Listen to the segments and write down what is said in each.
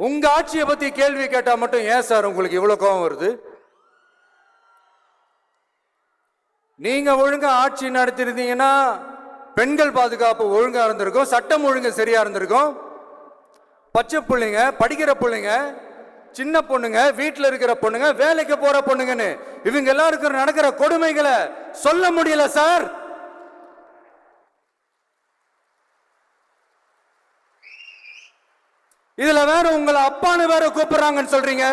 உங்க ஆட்சியை பத்தி கேள்வி கேட்டா மட்டும் ஏன் சார் உங்களுக்கு இவ்வளவு கோபம் வருது? நீங்க ஒழுங்கா ஆட்சி நடத்திருந்தீங்கன்னா பெண்கள் பாதுகாப்பு ஒழுங்கா இருந்திருக்கும், சட்டம் ஒழுங்கு சரியா இருந்திருக்கும். பச்சை பிள்ளைங்க, படிக்கிற பிள்ளைங்க, சின்ன பொண்ணுங்க, வீட்டுல இருக்கிற பொண்ணுங்க, வேலைக்கு போற பொண்ணுங்கன்னு இவங்க எல்லாருக்கும் நடக்கிற கொடுமைகளை சொல்ல முடியல சார். இதுல வேற உங்களை அப்பான்னு வேற கூப்பிடுறாங்கன்னு சொல்றீங்க.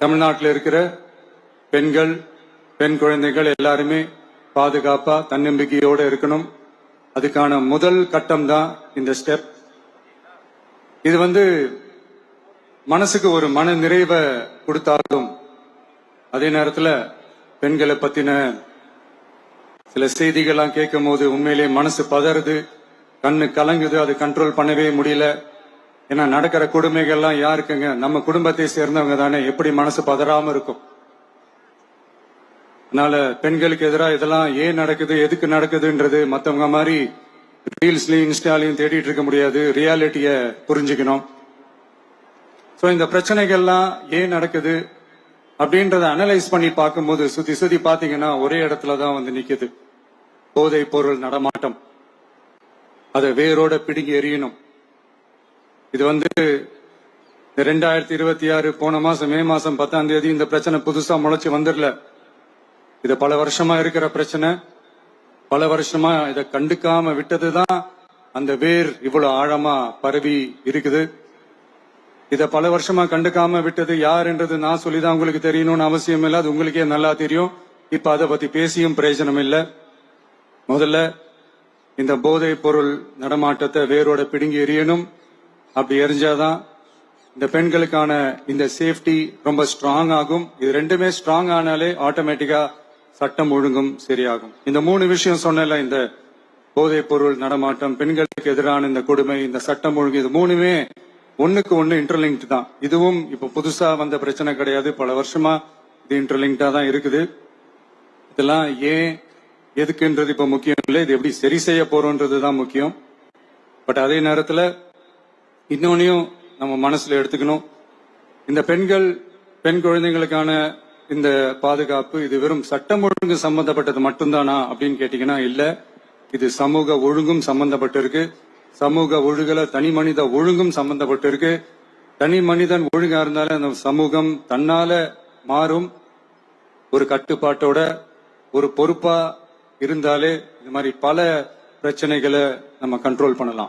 தமிழ்நாட்டில் இருக்கிற பெண்கள், பெண் குழந்தைகள் எல்லாருமே பாதுகாப்பா தன்னம்பிக்கையோட இருக்கணும். அதுக்கான முதல் கட்டம் தான் இந்த ஸ்டெப். இது மனசுக்கு ஒரு மன நிறைவை கொடுத்தாலும் அதே நேரத்தில் பெண்களை பத்தின சில செய்திகள்லாம் கேட்கும் போது உண்மையிலே மனசு பதறுது, கண்ணு கலங்குது, அது கண்ட்ரோல் பண்ணவே முடியல. ஏன்னா நடக்கிற கொடுமைகள்லாம் யாருக்குங்க? நம்ம குடும்பத்தை சேர்ந்தவங்க தானே. எப்படி மனசு பதறாம இருக்கும்? அதனால பெண்களுக்கு எதிராக இதெல்லாம் ஏன் நடக்குது, எதுக்கு நடக்குதுன்றது மற்றவங்க மாதிரி ரீல்ஸ்லயும் இன்ஸ்டாலையும் தேடிட்டு இருக்க முடியாது. ரியாலிட்டிய புரிஞ்சுக்கணும். ஸோ இந்த பிரச்சனைகள்லாம் ஏன் நடக்குது அப்படின்றத அனலைஸ் பண்ணி பார்க்கும்போது சுத்தி பார்த்தீங்கன்னா ஒரே இடத்துல தான் நிக்குது. போதைப் பொருள் நடமாட்டம். அதை வேரோட பிடுங்கி எறியணும். இது 2026 போன மாசம் மே மாசம் 10ஆம் தேதி இந்த பிரச்சனை புதுசா முளைச்சு வந்துடல. இது பல வருஷமா இருக்கிற பிரச்சனை. பல வருஷமா இதை கண்டுக்காம விட்டதுதான் அந்த வேர் இவ்வளவு ஆழமா பரவி இருக்குது. இத பல வருஷமா கண்டுக்காம விட்டது யாருன்றது நான் சொல்லிதான் உங்களுக்கு தெரியணும்னு அவசியம் இல்லை. அது உங்களுக்கே நல்லா தெரியும். இப்ப அதை பத்தி பேசியும் பிரயோஜனம் இல்லை. முதல்ல இந்த போதைப் பொருள் நடமாட்டத்தை வேரோட பிடுங்கி எறியணும். அப்படி எரிஞ்சாதான் இந்த பெண்களுக்கான இந்த சேஃப்டி ரொம்ப ஸ்ட்ராங் ஆகும். இது ரெண்டுமே ஸ்ட்ராங் ஆனாலே ஆட்டோமேட்டிக்கா சட்டம் ஒழுங்கும் சரியாகும். இந்த 3 விஷயம் சொன்னல, இந்த போதைப் பொருள் நடமாட்டம், பெண்களுக்கு எதிரான இந்த கொடுமை, இந்த சட்டம் ஒழுங்கு, இது 3மே ஒண்ணுக்கு ஒண்ணு இன்டர்லிங்க்ட் தான். இதுவும் இப்ப புதுசா வந்த பிரச்சனை கிடையாது. பல வருஷமா இது இன்டர்லிங்க்டா தான் இருக்குது. இதெல்லாம் ஏன் எதுக்குன்றது இப்ப முக்கியம் இல்லை. இது எப்படி சரி செய்ய போறோம்ன்றதுதான் முக்கியம். பட் அதே நேரத்துல இன்னொன்னையும் நம்ம மனசுல எடுத்துக்கணும். இந்த பெண் குழந்தைங்களுக்கான இந்த பாதுகாப்பு இது வெறும் சட்டம் ஒழுங்கு சம்பந்தப்பட்டது மட்டும்தானா அப்படின்னு கேட்டீங்கன்னா இல்ல. இது சமூக ஒழுங்கும் சம்பந்தப்பட்டிருக்கு. சமூக ஒழுங்குல தனி மனித ஒழுங்கும் சம்பந்தப்பட்டிருக்கு. தனி மனிதன் ஒழுங்கா இருந்தாலே அந்த சமூகம் தன்னால மாறும். ஒரு கட்டுப்பாட்டோட ஒரு பொறுப்பா இருந்தாலே இது மாதிரி பல பிரச்சனைகளை நம்ம கண்ட்ரோல் பண்ணலாம்.